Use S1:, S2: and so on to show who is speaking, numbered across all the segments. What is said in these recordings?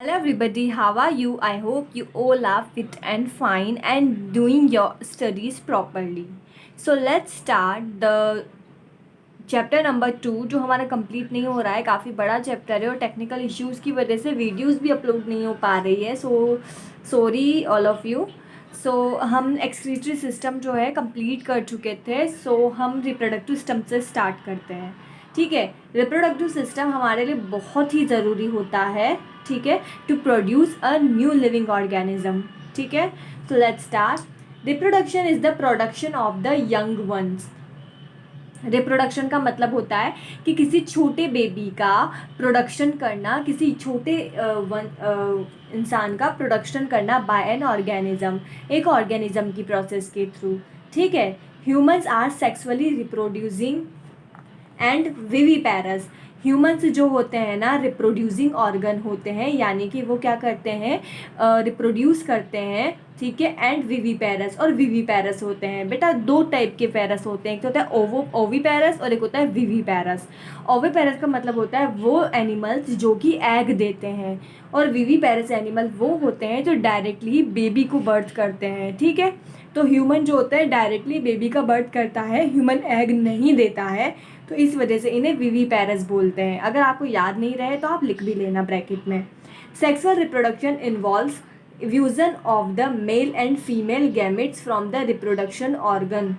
S1: Hello everybody, how are you? I hope you all are fit and fine and doing your studies properly. So let's start the chapter number 2 जो हमारा complete नहीं हो रहा है। काफ़ी बड़ा chapter है और टेक्निकल इश्यूज़ की वजह से वीडियोस भी अपलोड नहीं हो पा रही है। Sorry all of you. हम एक्सक्रीटरी सिस्टम जो है कंप्लीट कर चुके थे। हम रिप्रोडक्टिव सिस्टम से स्टार्ट करते हैं। ठीक है, रिप्रोडक्टिव सिस्टम हमारे लिए बहुत ही ज़रूरी होता है। ठीक है, to produce a new living organism. ठीक है, so let's start. Reproduction is the production of the young ones. Reproduction का मतलब होता है कि किसी छोटे बेबी का प्रोडक्शन करना, किसी छोटे इंसान का प्रोडक्शन करना बाय एन ऑर्गेनिज्म, एक ऑर्गेनिज्म की प्रोसेस के थ्रू। ठीक है, humans are sexually reproducing and viviparous. Humans जो होते हैं ना, रिप्रोड्यूसिंग ऑर्गन होते हैं, यानी कि वो क्या करते हैं, रिप्रोड्यूस करते हैं। ठीक है, एंड विविपेरस, और विविपेरस होते हैं बेटा दो टाइप के पेरस होते हैं। एक तो होता है ओविपेरस और एक होता है विविपेरस। ओविपेरस का मतलब होता है वो एनिमल्स जो कि एग देते हैं, और विविपेरस एनिमल वो होते हैं जो डायरेक्टली बेबी को बर्थ करते हैं। ठीक है, तो ह्यूमन जो होता है डायरेक्टली बेबी का बर्थ करता है, ह्यूमन एग नहीं देता है, तो इस वजह से इन्हें विविपेरस बोलते हैं। अगर आपको याद नहीं रहे तो आप लिख भी लेना ब्रैकेट में। Sexual reproduction involves fusion of the male and female gametes from the reproduction organ.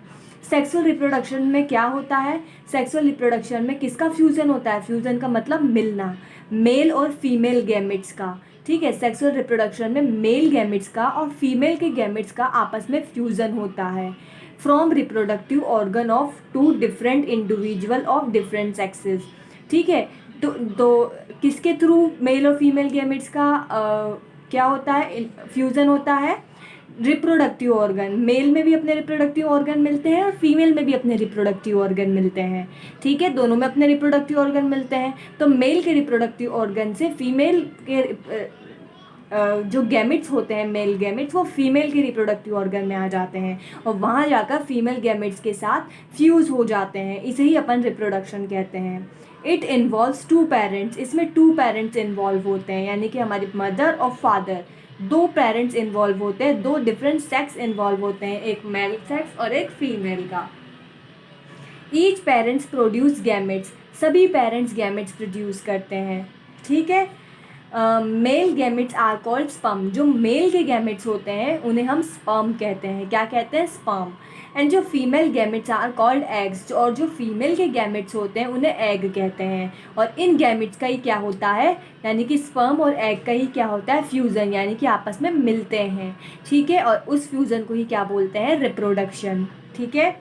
S1: Sexual reproduction में क्या होता है? सेक्सुअल रिप्रोडक्शन में किसका फ्यूजन होता है? फ्यूजन का मतलब मिलना, मेल और फीमेल गैमेट्स का। ठीक है, सेक्सुअल रिप्रोडक्शन में मेल गैमेट्स का और फीमेल के गैमेट्स का आपस में फ्यूजन होता है from reproductive organ of two different individual of different sexes. ठीक है, तो किसके थ्रू मेल और फीमेल गैमेट्स का क्या होता है, फ्यूजन होता है? रिप्रोडक्टिव ऑर्गन, मेल में भी अपने रिप्रोडक्टिव ऑर्गन मिलते हैं और फीमेल में भी अपने रिप्रोडक्टिव ऑर्गन मिलते हैं। ठीक है, दोनों में अपने रिप्रोडक्टिव ऑर्गन मिलते हैं, तो मेल के रिप्रोडक्टिव ऑर्गन से फीमेल के जो गैमेट्स होते हैं, मेल गैमेट्स, वो फीमेल के रिप्रोडक्टिव ऑर्गन में आ जाते हैं और वहाँ जाकर फीमेल गैमेट्स के साथ फ्यूज़ हो जाते हैं। इसे ही अपन रिप्रोडक्शन कहते हैं। इट इन्वॉल्व्स टू पेरेंट्स, इसमें टू पेरेंट्स इन्वॉल्व होते हैं, यानी कि हमारी मदर और फादर, दो पेरेंट्स इन्वॉल्व होते हैं, दो डिफरेंट सेक्स इन्वॉल्व होते हैं, एक मेल सेक्स और एक फीमेल का। ईच पेरेंट्स प्रोड्यूस गैमेट्स, सभी पेरेंट्स गैमेट्स प्रोड्यूस करते हैं। ठीक है, male gametes are called sperm, जो मेल के गैमेट्स होते हैं उन्हें हम स्पर्म कहते हैं। क्या कहते हैं? स्पर्म। एंड जो female gametes are called eggs, और जो फीमेल के गैमेट्स होते हैं उन्हें एग कहते हैं। और इन गैमेट्स का ही क्या होता है, यानी कि स्पर्म और एग का ही क्या होता है, फ्यूज़न, यानी कि आपस में मिलते हैं। ठीक है, और उस फ्यूज़न को ही क्या बोलते हैं, रिप्रोडक्शन। ठीक है,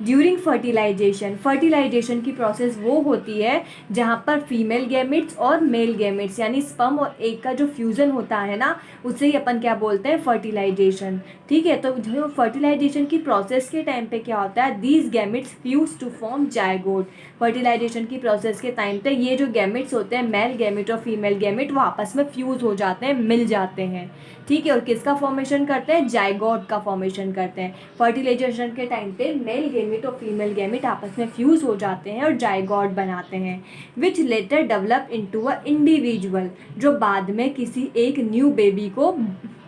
S1: ड्यूरिंग फर्टिलाइजेशन, फर्टिलाइजेशन की प्रोसेस वो होती है जहाँ पर फीमेल गैमेट्स और मेल गैमेट्स यानी स्पर्म और एग का जो फ्यूज़न होता है ना, उसे ही अपन क्या बोलते हैं, फर्टिलाइजेशन। ठीक है, तो जो फर्टिलाइजेशन की प्रोसेस के टाइम पे क्या होता है, these gametes fuse to form zygote. Fertilization की प्रोसेस के टाइम पे ये जो गैमेट्स होते हैं, मेल गैमेट और फीमेल गैमेट, वो आपस में फ्यूज़ हो जाते हैं, मिल जाते हैं। ठीक है, और किसका फॉर्मेशन करते हैं, जायगोट का फॉर्मेशन करते हैं। फर्टिलाइजेशन के टाइम पे मेल गैमेट और फीमेल गैमेट आपस में फ्यूज़ हो जाते हैं और जायगोट बनाते हैं, which later develop into a individual, जो बाद में किसी एक न्यू बेबी को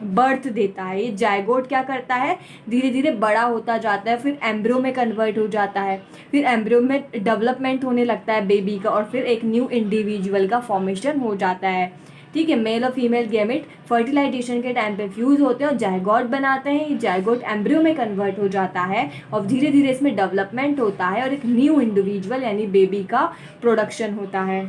S1: बर्थ देता है। ये जायगोट क्या करता है, धीरे धीरे बड़ा होता जाता है, फिर एम्ब्रियो में कन्वर्ट हो जाता है, फिर एम्ब्रियो में डेवलपमेंट होने लगता है बेबी का, और फिर एक न्यू इंडिविजुअल का फॉर्मेशन हो जाता है। ठीक है, मेल और फीमेल गैमेट फर्टिलाइजेशन के टाइम पे फ्यूज़ होते हैं और जायगोट बनाते हैं। ये जायगोट एम्ब्रियो में कन्वर्ट हो जाता है और धीरे धीरे इसमें डेवलपमेंट होता है और एक न्यू इंडिविजुअल यानी बेबी का प्रोडक्शन होता है।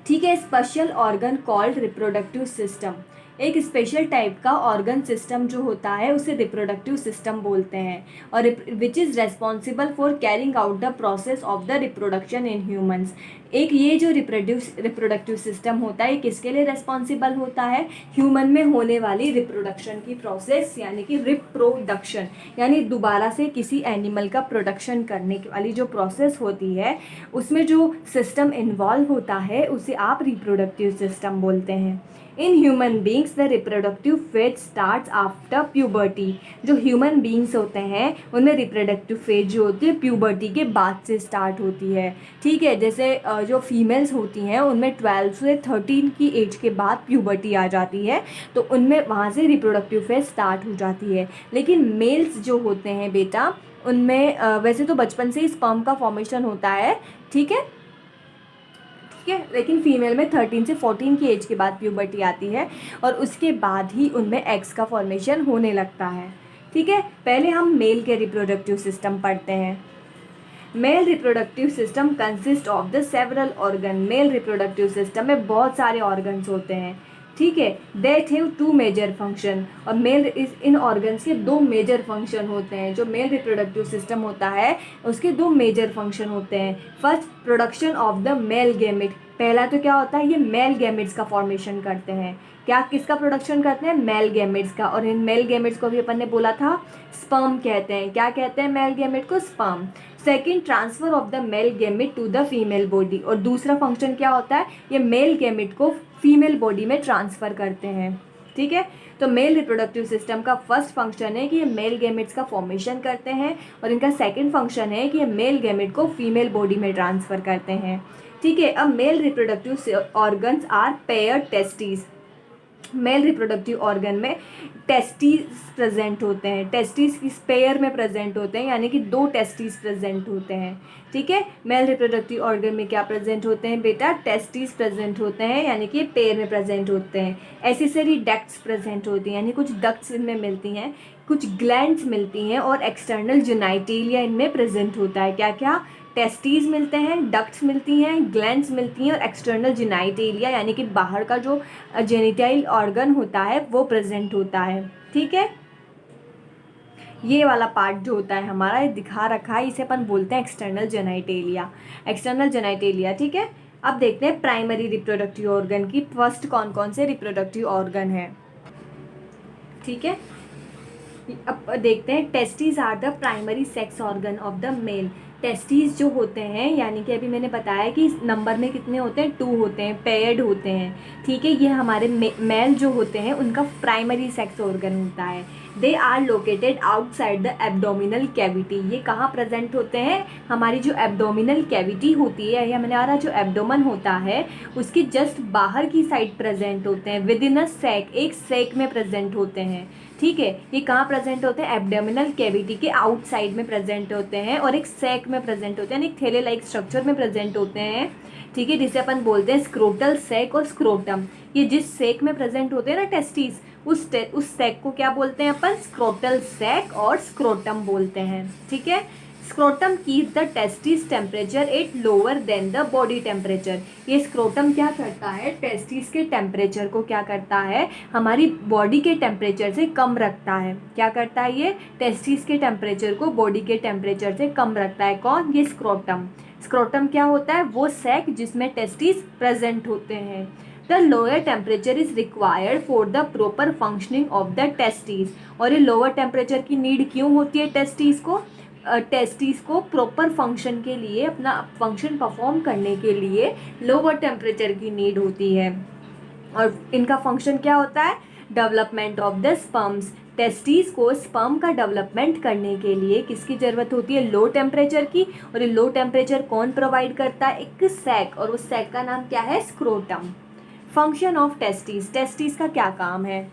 S1: ठीक है, special organ called reproductive system, एक स्पेशल टाइप का ऑर्गन सिस्टम जो होता है उसे रिप्रोडक्टिव सिस्टम बोलते हैं, और which is responsible for carrying out the process of the reproduction in humans. एक ये जो रिप्रोडक्टिव सिस्टम होता है, ये किसके लिए रेस्पॉन्सिबल होता है, ह्यूमन में होने वाली रिप्रोडक्शन की प्रोसेस, यानी कि रिप्रोडक्शन, यानी दोबारा से किसी एनिमल का प्रोडक्शन करने वाली जो प्रोसेस होती है, उसमें जो सिस्टम इन्वॉल्व होता है उसे आप रिप्रोडक्टिव सिस्टम बोलते हैं। In human being makes the reproductive phase starts after puberty. जो ह्यूमन बींग्स होते हैं उनमें रिप्रोडक्टिव फेज जो होती है प्यूबर्टी के बाद से स्टार्ट होती है। ठीक है, जैसे जो फीमेल्स होती हैं उनमें 12 से 13 की एज के बाद प्यूबर्टी आ जाती है, तो उनमें वहाँ से रिप्रोडक्टिव फेज स्टार्ट हो जाती है। लेकिन मेल्स जो होते हैं बेटा, उनमें वैसे तो बचपन से ही स्पर्म का फॉर्मेशन होता है, ठीक है, लेकिन फीमेल में 13 से 14 की एज के बाद प्यूबर्टी आती है और उसके बाद ही उनमें एग्स का फॉर्मेशन होने लगता है। ठीक है, पहले हम मेल के रिप्रोडक्टिव सिस्टम पढ़ते हैं। Male reproductive system consist of the several organ. Male reproductive system में बहुत सारे ऑर्गन्स होते हैं, ठीक है। That have two major function, और मेल इन ऑर्गन्स के दो मेजर फंक्शन होते हैं। जो मेल रिप्रोडक्टिव सिस्टम होता है उसके दो मेजर फंक्शन होते हैं। First, production of the male gamete. पहला तो क्या होता है, ये मेल गैमेट्स का फॉर्मेशन करते हैं। क्या, किसका प्रोडक्शन करते हैं, मेल गैमेट्स का। और इन मेल गैमेट्स को भी अपन ने बोला था स्पर्म कहते हैं। क्या कहते हैं मेल गैमेट को, sperm. Second, transfer of the male gamete to the female body. और दूसरा फंक्शन क्या होता है, ये मेल गैमेट को फीमेल बॉडी में ट्रांसफ़र करते हैं। ठीक है, तो मेल रिप्रोडक्टिव सिस्टम का फर्स्ट फंक्शन है कि ये मेल गैमेट्स का फॉर्मेशन करते हैं, और इनका सेकंड फंक्शन है कि ये मेल गैमेट को फीमेल बॉडी में ट्रांसफ़र करते हैं। ठीक है, अब male reproductive organs are pair testis. Male reproductive organ में टेस्टिस प्रेजेंट होते हैं। टेस्टिस किस पेयर में प्रेजेंट होते हैं, यानी कि दो टेस्टिस प्रेजेंट होते हैं। ठीक है, मेल रिप्रोडक्टिव ऑर्गन में क्या प्रेजेंट होते हैं बेटा, टेस्टिस प्रेजेंट होते हैं, यानी कि पेयर में प्रेजेंट होते हैं। एसेसरी डक्ट्स प्रेजेंट होती हैं, यानी कुछ डक्ट्स इनमें मिलती हैं, कुछ ग्लैंड्स मिलती हैं, और एक्सटर्नल जेनिटेलिया इनमें प्रेजेंट होता है। क्या क्या, टेस्टीज मिलते हैं, डक्ट्स मिलती हैं, ग्लैंड्स मिलती हैं, और एक्सटर्नल जेनिटेलिया यानी कि बाहर का जो जेनिटाइल ऑर्गन होता है वो प्रेजेंट होता है। ठीक है, ये वाला पार्ट जो होता है हमारा, ये दिखा रखा है, इसे अपन बोलते हैं एक्सटर्नल जेनिटेलिया। एक्सटर्नल जेनिटेलिया, ठीक है। अब देखते हैं प्राइमरी रिप्रोडक्टिव ऑर्गन की। फर्स्ट कौन कौन से रिप्रोडक्टिव ऑर्गन है, ठीक है। अब देखते हैं, testes are the primary sex organ of the male. Testes जो होते हैं, यानी कि अभी मैंने बताया कि नंबर में कितने होते हैं, 2 होते हैं, पेयर्ड होते हैं। ठीक है, ये हमारे मेल जो होते हैं उनका प्राइमरी सेक्स ऑर्गन होता है। They are located outside the abdominal cavity. ये कहाँ प्रेजेंट होते हैं, हमारी जो एब्डोमिनल कैविटी होती है, या मैंने हमारा जो एब्डोमन होता है उसकी जस्ट बाहर की साइड प्रेजेंट होते हैं। विद इन अ सैक, एक सैक में प्रेजेंट होते हैं। ठीक है, ये कहाँ प्रेजेंट होते हैं, एब्डोमिनल कैविटी के आउटसाइड में प्रेजेंट होते हैं, और एक सैक में प्रेजेंट होते हैं, यानी एक थैले लाइक स्ट्रक्चर में प्रेजेंट होते हैं। ठीक है, जिसे अपन बोलते हैं स्क्रोटल सैक और स्क्रोटम। ये जिस सैक में प्रेजेंट होते हैं ना टेस्टिस, उस सैक को क्या बोलते हैं अपन, स्क्रोटल सैक और स्क्रोटम बोलते हैं। ठीक है, scrotum keep the testis temperature at lower than the body temperature. ये स्क्रोटम क्या करता है, टेस्टिस के टेम्परेचर को क्या करता है, हमारी बॉडी के टेम्परेचर से कम रखता है। क्या करता है ये, टेस्टिस के टेम्परेचर को बॉडी के टेम्परेचर से कम रखता है। कौन, ये स्क्रोटम। स्क्रोटम क्या होता है, वो सैक जिसमें टेस्टिस प्रेजेंट होते हैं। The lower temperature is required for the proper functioning of the testis. और ये लोअर टेम्परेचर की नीड क्यों होती है टेस्टिस को, टेस्टिस को प्रॉपर फंक्शन के लिए, अपना फंक्शन परफॉर्म करने के लिए लोअर टेम्परेचर की नीड होती है। और इनका फंक्शन क्या होता है, development of the sperms. Testis को स्पर्म का डेवलपमेंट करने के लिए किसकी ज़रूरत होती है, लो टेम्परेचर की। और ये लो टेम्परेचर कौन प्रोवाइड करता है, एक सैक, और उस सैक का नाम क्या है, scrotum. Function of testis, testis का क्या काम है,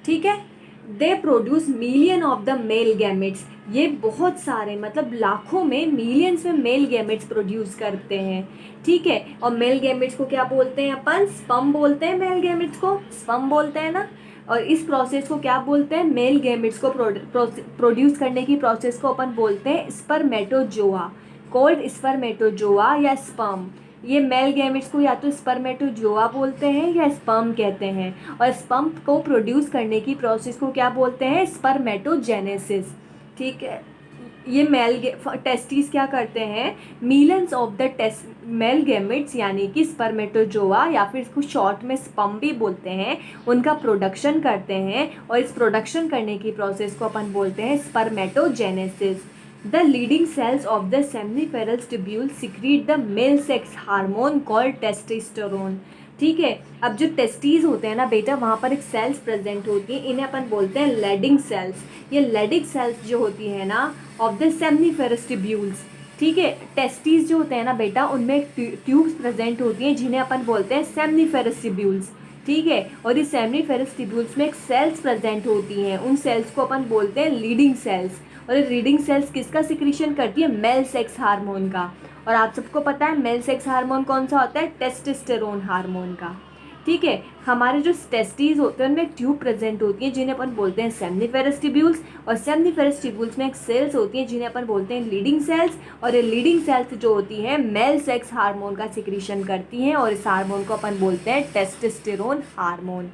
S1: ठीक है। They produce million of the male gametes. ये बहुत सारे, मतलब लाखों में, मिलियंस में मेल गैमेट्स प्रोड्यूस करते हैं। ठीक है, और मेल गैमेट्स को क्या बोलते हैं अपन, स्पर्म बोलते हैं। मेल गैमेट्स को स्पर्म बोलते हैं ना। और इस प्रोसेस को क्या बोलते हैं, मेल गैमेट्स को प्रोड्यूस करने की प्रोसेस को अपन बोलते हैं स्पर्मेटोजोआ, कॉल्ड स्पर्मेटोजोआ या स्पर्म। ये मेल गैमेट्स को या तो स्पर्मेटोजोआ बोलते हैं या स्पर्म कहते हैं। और स्पर्म को प्रोड्यूस करने की प्रोसेस को क्या बोलते हैं, स्पर्मेटोजेनेसिस। ठीक है, ये टेस्टिस क्या करते हैं, millions of the male gametes यानी कि स्पर्मेटोजोआ, या फिर इसको शॉर्ट में स्पर्म भी बोलते हैं, उनका प्रोडक्शन करते हैं। और इस प्रोडक्शन करने की प्रोसेस को अपन बोलते हैं spermatogenesis. The leading cells of the seminiferous tubule secrete the male sex hormone called testosterone. ठीक है। अब जो टेस्टीज होते हैं ना बेटा, वहाँ पर एक सेल्स प्रेजेंट होती है, इन्हें अपन बोलते हैं लेडिंग सेल्स। ये लेडिंग सेल्स जो होती है ना ऑफ द सेमनीफेरस ट्यूब्यूल्स, ठीक है। टेस्टीज जो होते हैं ना बेटा, उनमें ट्यूब्स प्रेजेंट होती हैं जिन्हें अपन बोलते हैं सेमनीफेरस ट्यूब्यूल्स, ठीक है। और इस सेमनीफेरस ट्यूब्यूल्स में एक सेल्स प्रेजेंट होती हैं, उन सेल्स को अपन बोलते हैं लीडिंग सेल्स। और ये लीडिंग सेल्स किसका सिक्रीशन करती है? मेल सेक्स हार्मोन का। और आप सबको पता है मेल सेक्स हार्मोन कौन सा होता है? टेस्टोस्टेरोन हार्मोन का, ठीक है। हमारे जो टेस्टीज होते हैं उनमें एक ट्यूब प्रेजेंट होती है जिन्हें अपन बोलते हैं सेमनीफेरस ट्यूब्यूल्स, और सेमनीफेरस ट्यूब्यूल्स में एक सेल्स होती हैं जिन्हें अपन बोलते हैं लीडिंग सेल्स। और ये लीडिंग सेल्स जो होती हैं मेल सेक्स हार्मोन का सिक्रीशन करती हैं, और इस हार्मोन को अपन बोलते हैं टेस्टोस्टेरोन हार्मोन।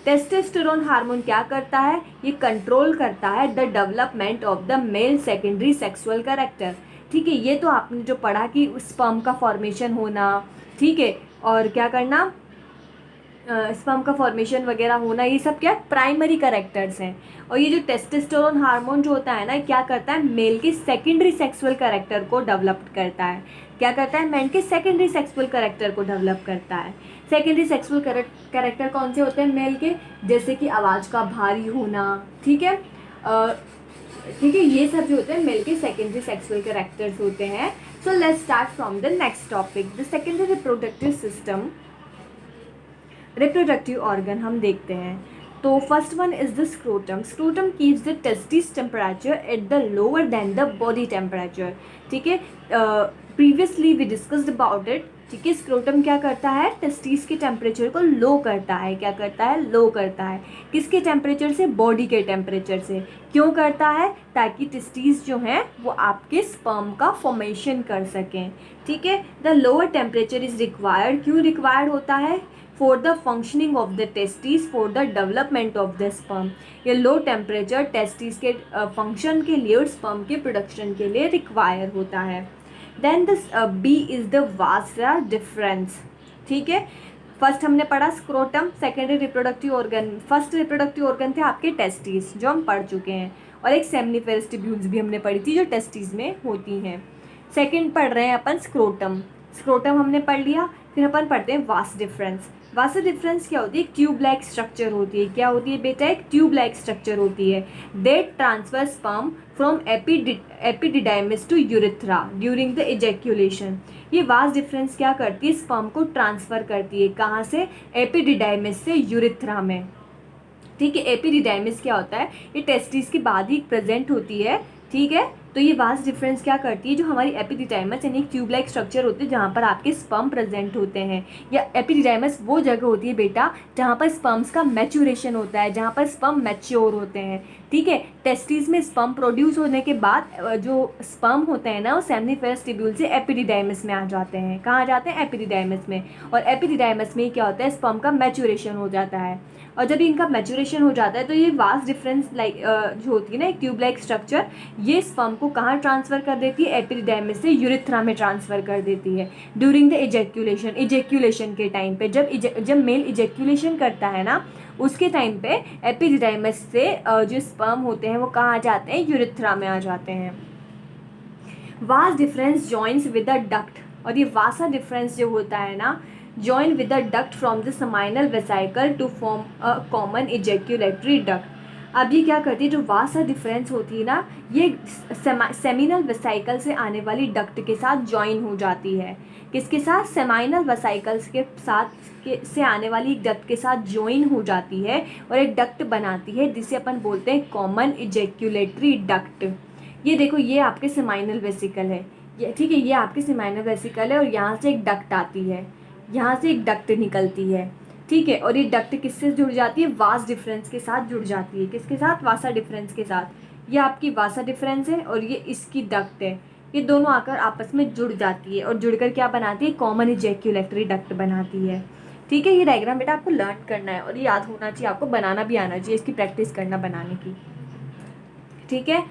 S1: टेस्टोस्टेरोन हार्मोन क्या करता है? ये कंट्रोल करता है the development of the male secondary sexual character, ठीक है। ये तो आपने जो पढ़ा कि स्पर्म का फॉर्मेशन होना, ठीक है, और क्या करना, स्पर्म का फॉर्मेशन वगैरह होना, ये सब क्या प्राइमरी कैरेक्टर्स हैं। और ये जो टेस्टोस्टेरोन हार्मोन जो होता है ना, क्या करता है? मेल के सेकेंडरी सेक्सुअल कैरेक्टर को डेवलप करता है। क्या करता है? मेल के सेकेंडरी सेक्सुअल कैरेक्टर को डेवलप करता है। सेकेंडरी सेक्सुअल कैरेक्टर कौन से होते हैं मेल के? जैसे कि आवाज़ का भारी होना, ठीक है, ठीक है, ये सब जो होते हैं मेल के सेकेंडरी सेक्सुअल कैरेक्टर्स होते हैं। So let's start from the next topic, the secondary reproductive system, reproductive organ हम देखते हैं। तो first one is the scrotum. Scrotum keeps the testis temperature at the lower than the body temperature, ठीक है। Previously we discussed about it, ठीक है। Scrotum क्या करता है? टेस्टिस के टेम्परेचर को लो करता है। क्या करता है? लो करता है। किसके टेम्परेचर से? बॉडी के टेम्परेचर से। क्यों करता है? ताकि टेस्टिस जो हैं वो आपके स्पर्म का फॉर्मेशन कर सकें, ठीक है। The lower temperature is required. क्यों रिक्वायर्ड होता है? For the functioning of the testis, for the development of the sperm. ये लो टेम्परेचर टेस्टिस के फंक्शन के लिए और स्पर्म के प्रोडक्शन के लिए रिक्वायर होता है। Then the B is the vasa deferens, ठीक है। फर्स्ट हमने पढ़ा scrotum, secondary reproductive organ, first reproductive organ थे आपके टेस्टिस जो हम पढ़ चुके हैं, और एक सेमनीफेरस ट्यूब्यूल्स भी हमने पढ़ी थी जो टेस्टिस में होती हैं। सेकेंड पढ़ रहे हैं अपन स्क्रोटम। स्क्रोटम हमने पढ़ लिया, फिर अपन पढ़ते हैं वास डिफरेंस। वास डिफरेंस क्या होती है? ट्यूब लाइक स्ट्रक्चर होती है। क्या होती है बेटा? एक ट्यूब लाइक स्ट्रक्चर होती है। That transfer sperm from epididymis to urethra during the ejaculation. ये वास डिफरेंस क्या करती है? स्पर्म को ट्रांसफर करती है। कहाँ से? एपिडिडाइमिस से यूरिथ्रा में, ठीक है। एपिडिडाइमिस क्या होता है? ये टेस्टिस के बाद ही प्रेजेंट होती है, ठीक है। तो ये वास डिफरेंस क्या करती है? जो हमारी एपिडिडाइमस यानी ट्यूब लाइक स्ट्रक्चर होती है जहाँ पर आपके स्पर्म प्रेजेंट होते हैं, या एपिडिडाइमस वो जगह होती है बेटा जहाँ पर स्पर्म्स का मैच्योरेशन होता है, जहाँ पर स्पर्म मैच्योर होते हैं, ठीक है। टेस्टिस में स्पर्म प्रोड्यूस होने के बाद जो स्पर्म होते हैं ना वो सेमनीफेरस ट्यूब्यूल से एपिडिडाइमस में आ जाते हैं। कहाँ आ जाते हैं? एपिडिडाइमस में। और एपिडिडाइमस में क्या होता है? स्पर्म का मैच्योरेशन हो जाता है। और जब इनका मैच्योरेशन हो जाता है तो ये वास डिफरेंस लाइक जो होती है ना एक ट्यूब लाइक स्ट्रक्चर, ये स्पर्म को कहाँ ट्रांसफ़र कर देती है? एपिडिडाइमिस से यूरिथ्रा में ट्रांसफ़र कर देती है ड्यूरिंग द इजैक्यूलेशन। इजैक्यूलेशन के टाइम पे जब मेल इजैक्यूलेशन करता है ना उसके टाइम पे एपिडिडाइमिस से जो स्पर्म होते हैं वो कहाँ आ जाते हैं? यूरिथ्रा में आ जाते हैं। Vas deferens joins with the duct, और ये वासा डिफरेंस जो होता है ना join with the duct from the seminal vesicle to form a common ejaculatory duct। अब ये क्या करती है? जो वासा डिफरेंस होती है ना ये सेमिनल वेसाइकल से आने वाली डक्ट के साथ ज्वाइन हो जाती है। किसके साथ? सेमाइनल वेसाइकल्स के साथ से आने वाली एक डक्ट के साथ ज्वाइन हो जाती है और एक डक्ट बनाती है जिसे अपन बोलते हैं कॉमन इजैक्यूलेटरी डक्ट। ये देखो, ये आपके सेमाइनल वेसिकल है, ये ठीक है, ये आपके सेमाइनल वेसिकल है और यहाँ से एक डक्ट आती है, यहाँ से एक डक्ट निकलती है, ठीक है। और ये डक्ट किससे जुड़ जाती है? वास डिफरेंस के साथ जुड़ जाती है। किसके साथ? वासा डिफरेंस के साथ। ये आपकी वासा डिफरेंस है और ये इसकी डक्ट है, ये दोनों आकर आपस में जुड़ जाती है और जुड़कर क्या बनाती है? कॉमन इजैक्यूलेटरी डक्ट बनाती है, ठीक है। ये डायग्राम बेटा आपको लर्न करना है और ये याद होना चाहिए, आपको बनाना भी आना चाहिए, इसकी प्रैक्टिस करना बनाने की, ठीक है।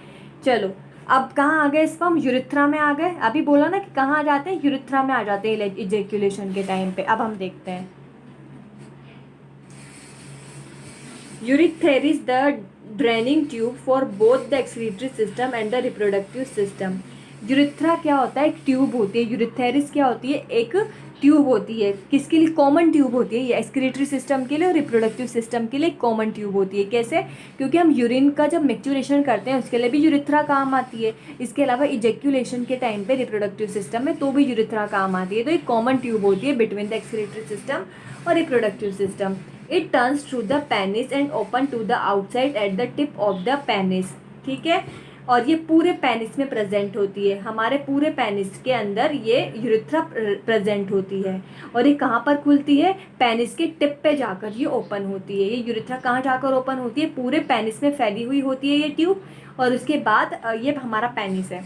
S1: चलो अब कहाँ आ गए स्पर्म? यूरिथ्रा में आ गए। अभी बोला ना कि कहाँ आ जाते हैं? यूरिथ्रा में आ जाते हैं इजैक्यूलेशन के टाइम पे। अब हम देखते हैं urethra is the draining tube for both the excretory system and the reproductive system. Urethra क्या होता है? एक ट्यूब होती है। यूरिथेरिस क्या होती है? एक ट्यूब होती है, किसके लिए? कॉमन ट्यूब होती है ये, एक्सक्रीटरी सिस्टम के लिए और रिप्रोडक्टिव सिस्टम के लिए कॉमन ट्यूब होती है। कैसे? क्योंकि हम यूरिन का जब मैच्यूरेशन करते हैं उसके लिए भी यूरिथ्रा काम आती है। इसके अलावा इजेक्यूलेशन के टाइम पे रिप्रोडक्टिव सिस्टम में तो भी यूरिथ्रा काम आती है। तो एक कॉमन ट्यूब होती है बिटवीन द एक्सक्रीटरी सिस्टम और reproductive system. It turns through the penis and open to the outside at the tip of the penis. ठीक है, और ये पूरे पेनिस में प्रेजेंट होती है, हमारे पूरे पेनिस के अंदर ये यूरिथ्रा प्रेजेंट होती है। और ये कहाँ पर खुलती है? पेनिस के टिप पे जाकर ये ओपन होती है। ये यूरिथ्रा कहाँ जाकर ओपन होती है? पूरे पेनिस में फैली हुई होती है ये ट्यूब। और उसके बाद ये हमारा पेनिस है,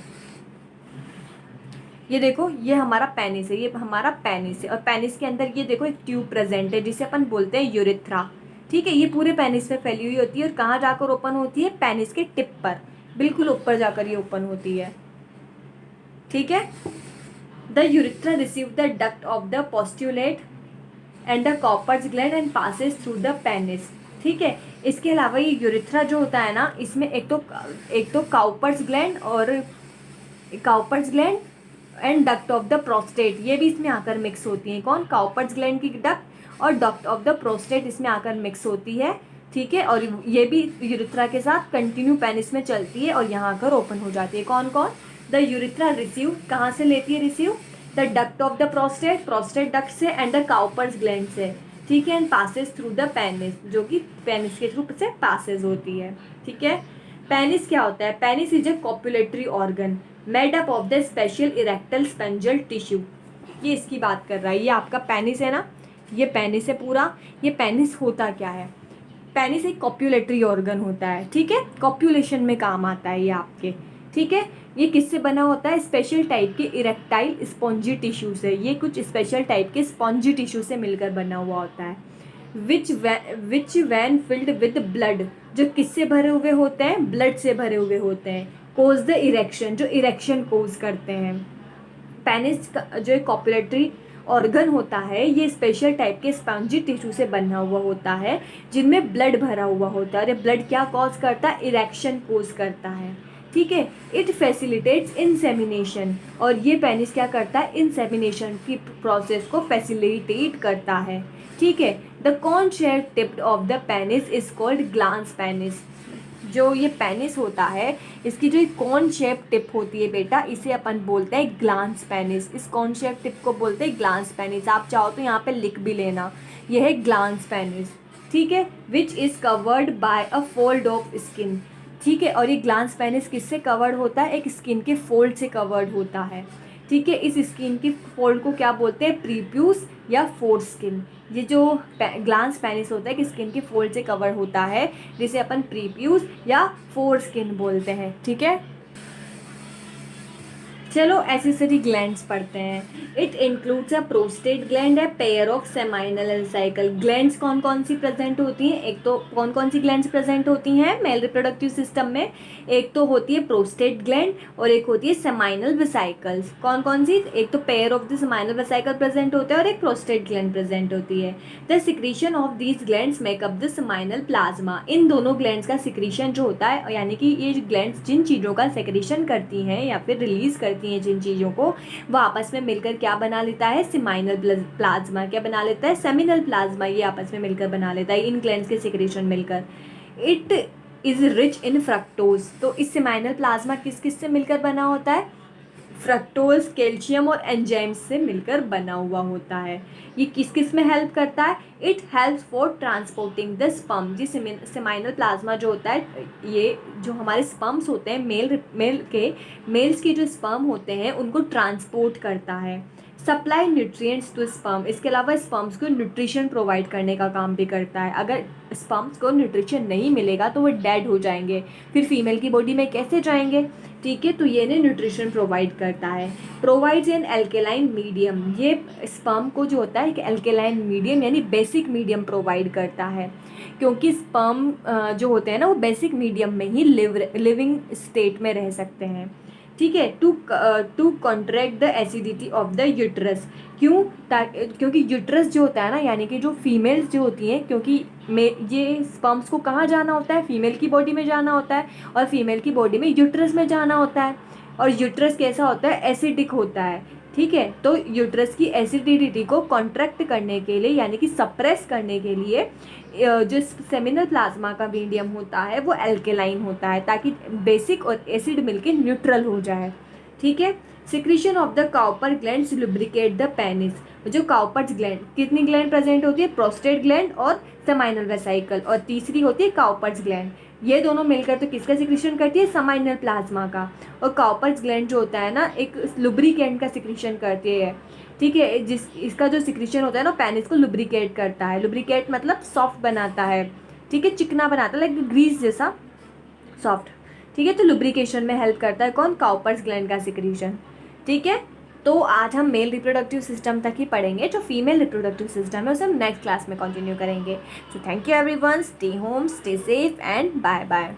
S1: ये देखो ये हमारा पेनिस है, ये हमारा पेनिस है। और पेनिस के अंदर ये देखो एक ट्यूब प्रेजेंट है जिसे अपन बोलते हैं यूरिथ्रा। ठीक है, ये पूरे पेनिस में फैली हुई होती है और कहाँ जाकर ओपन होती है? पेनिस के टिप पर, बिल्कुल ऊपर जाकर ये ओपन होती है। ठीक है, the urethra receive the duct of the पोस्टुलेट and the Cowper's gland and passes through the penis. ठीक है, इसके अलावा ये यूरिथ्रा जो होता है ना, इसमें एक तो काउपर्स ग्लैंड और Cowper's gland and duct of the prostate, ये भी इसमें आकर मिक्स होती हैं। कौन? काउपर्स ग्लैंड की डक्ट और डक्ट ऑफ द प्रोस्टेट इसमें आकर मिक्स होती है। ठीक है, और ये भी यूरिथ्रा के साथ कंटिन्यू पेनिस में चलती है और यहाँ आकर ओपन हो जाती है। कौन कौन? द यूरिथ्रा रिसीव, कहाँ से लेती है receive? The duct of the prostate, prostate duct से, एंड द काउपर्स ग्लैंड से। ठीक है, and passes through the penis, जो कि पेनिस के थ्रू से पासेस होती है। ठीक है, पेनिस क्या होता है? Penis is a copulatory organ made up of the special erectile spongial tissue. ये इसकी बात कर रहा है, ये आपका पेनिस है ना, ये पेनिस है पूरा। ये पेनिस होता क्या है? पेनिस एक कॉपुलेटरी ऑर्गन होता है। ठीक है, कॉपुलेशन में काम आता है ये आपके। ठीक है, ये किससे बना होता है? स्पेशल टाइप के इरेक्टाइल स्पॉन्जी टिश्यू से, ये कुछ स्पेशल टाइप के स्पॉन्जी टिश्यू से मिलकर बना हुआ होता है। Which when filled with blood, जो किससे भरे हुए होते हैं? ब्लड से भरे हुए होते हैं। कोज द इरेक्शन, जो इरेक्शन कोज करते हैं। पेनिस जो एक कॉपुलेटरी ऑर्गन होता है, ये स्पेशल टाइप के स्पॉन्जी टिश्यू से बना हुआ होता है जिनमें ब्लड भरा हुआ होता है। और ये ब्लड क्या कॉज करता है? इरेक्शन कोज करता है। ठीक है, इट फैसिलिटेट्स इंसेमिनेशन, और ये पेनिस क्या करता है? इंसेमिनेशन की प्रोसेस को फैसिलिटेट करता है। ठीक है, the cone shape tip of the penis is called glans penis. जो ये पेनिस होता है, इसकी जो कॉन शेप टिप होती है बेटा, इसे अपन बोलते हैं ग्लांस पेनिस। इस कॉन शेप टिप को बोलते हैं ग्लांस पेनिस। आप चाहो तो यहाँ पे लिख भी लेना, यह है ग्लांस पेनिस। ठीक है, which is covered by a fold of skin. ठीक है, और ये ग्लांस पेनिस किससे कवर्ड होता है? एक स्किन के फोल्ड से कवर्ड होता है। ठीक है, इस स्किन की फोल्ड को क्या बोलते हैं? प्रीप्यूस या फोर स्किन। ये जो ग्लांस पेनिस होता है कि स्किन के फोल्ड से कवर होता है, जिसे अपन प्रीप्यूस या फोर स्किन बोलते हैं। ठीक है, चलो एसेसरी ग्लैंड्स पढ़ते हैं। It includes a prostate gland, है pair of seminal vesicle. Glands कौन कौन सी प्रेजेंट होती हैं? एक तो कौन कौन सी ग्लैंड्स प्रेजेंट होती हैं मेल रिप्रोडक्टिव सिस्टम में? एक तो होती है प्रोस्टेट ग्लैंड और एक होती है सेमाइनल वेसिकल्स। कौन कौन सी? एक तो pair of the seminal vesicle present होता है और एक प्रोस्टेट ग्लैंड प्रेजेंट होती है। The secretion of these glands make up the seminal plasma. इन दोनों ग्लैंड्स का सिक्रीशन जो होता है, यानी कि ये ग्लैंड्स जिन चीज़ों का सिक्रीशन करती हैं या फिर रिलीज करती हैं जिन चीज़ों को, वह आपस में मिलकर क्या बना लेता है? Seminal plasma. क्या बना लेता है? Seminal plasma. ये आपस में मिलकर बना लेता है इन ग्लैंड्स के सिक्रीशन मिलकर। It is rich in fructose. तो इस सेमाइनल प्लाज्मा किस किस से मिलकर बना होता है? फ्रक्टोज, कैल्शियम और एंजाइम्स से मिलकर बना हुआ होता है। ये किस किस में हेल्प करता है? It helps for transporting the sperm. जी, सेमाइनल प्लाज्मा जो होता है, ये जो हमारे स्पर्म्स होते हैं मेल्स के जो स्पर्म होते हैं उनको ट्रांसपोर्ट करता है। सप्लाई न्यूट्रिएंट्स टू स्पर्म, इसके अलावा स्पर्म्स को न्यूट्रिशन प्रोवाइड करने का काम भी करता है। अगर स्पर्म्स को न्यूट्रिशन नहीं मिलेगा तो वो डेड हो जाएंगे, फिर फीमेल की बॉडी में कैसे जाएंगे? ठीक है, तो ये ने न्यूट्रिशन प्रोवाइड करता है। प्रोवाइड्स एन एल्केलाइन मीडियम, ये स्पर्म को जो होता है एक एल्केलाइन मीडियम यानी बेसिक मीडियम प्रोवाइड करता है, क्योंकि स्पर्म जो होते हैं ना वो बेसिक मीडियम में ही लिविंग स्टेट में रह सकते हैं। ठीक है, to contract the acidity of the uterus. क्यों? क्योंकि यूट्रस जो होता है ना, यानी कि जो फीमेल्स जो होती हैं, क्योंकि ये स्पर्म्स को कहाँ जाना होता है? फीमेल की बॉडी में जाना होता है, और फीमेल की बॉडी में यूट्रस में जाना होता है। और यूट्रस कैसा होता है? एसिडिक होता है। ठीक है। तो यूट्रस की एसिडिटी को कॉन्ट्रैक्ट करने के लिए यानी कि सप्रेस करने के लिए जो सेमिनल प्लाज्मा का मीडियम होता है वो एल्केलाइन होता है, ताकि बेसिक और एसिड मिलके न्यूट्रल हो जाए। ठीक है। Secretion of the Cowper glands lubricate the penis. जो काउपर्स ग्लैंड, कितनी ग्लैंड प्रेजेंट होती है? प्रोस्टेट ग्लैंड और सेमाइनल वेसिकल, और तीसरी होती है काउपर्स ग्लैंड। ये दोनों मिलकर तो किसका सिक्रीशन करती है? सेमाइनल प्लाज्मा का। और काउपर्स ग्लैंड जो होता है ना, एक लुब्रिकेंट का सिक्रीशन करती है। ठीक है। इसका जो सिक्रीशन होता है ना, पेनिस को लुब्रिकेट करता है। लुब्रिकेट मतलब सॉफ्ट बनाता है। ठीक है, चिकना बनाता है, लाइक ग्रीस जैसा सॉफ्ट। ठीक है, तो लुब्रिकेशन में हेल्प करता है कौन? काउपर्स ग्लैंड का सिक्रीशन। ठीक है। तो आज हम मेल रिप्रोडक्टिव सिस्टम तक ही पढ़ेंगे, जो फीमेल रिप्रोडक्टिव सिस्टम है उसे हम नेक्स्ट क्लास में कंटिन्यू करेंगे। So thank you everyone, stay home, stay safe and bye bye.